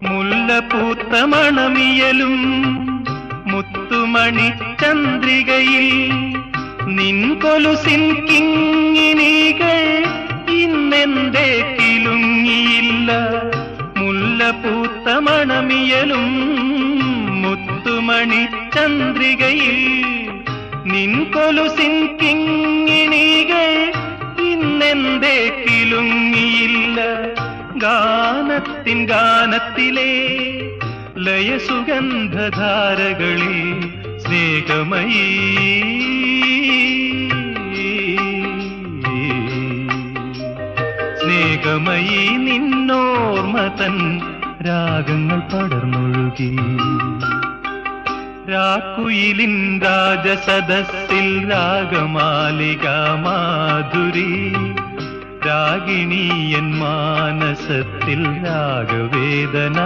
മുല്ലപൂത്ത മണമിയലും മുത്തുമണി ചന്ദ്രികയിൽ നിൻ കൊലുസിൻ കിങ്ങിണികൾ ഇന്നെന്തേ കിലുങ്ങിയില്ല. മുല്ലപൂത്ത മണമിയലും മുത്തുമണി ചന്ദ്രികയിൽ നിൻ കൊലുസിൻ കിങ്ങിണികൾ ഇന്നെന്തേ കിലുങ്ങിയില്ല. ഗാനത്തിൻ ഗാനത്തിലെ ലയസുഗന്ധധാരകളിൽ സ്നേഹമയീ സ്നേഹമയീ നിന്നോർമതൻ രാഗങ്ങൾ പടർന്നൊഴുകി. രാക്കുയിലിൻ രാജസദസ്സിൽ രാഗമാലിക മാധുരി, രാഗിണീയൻ മാനസത്തിൽ രാഗവേദന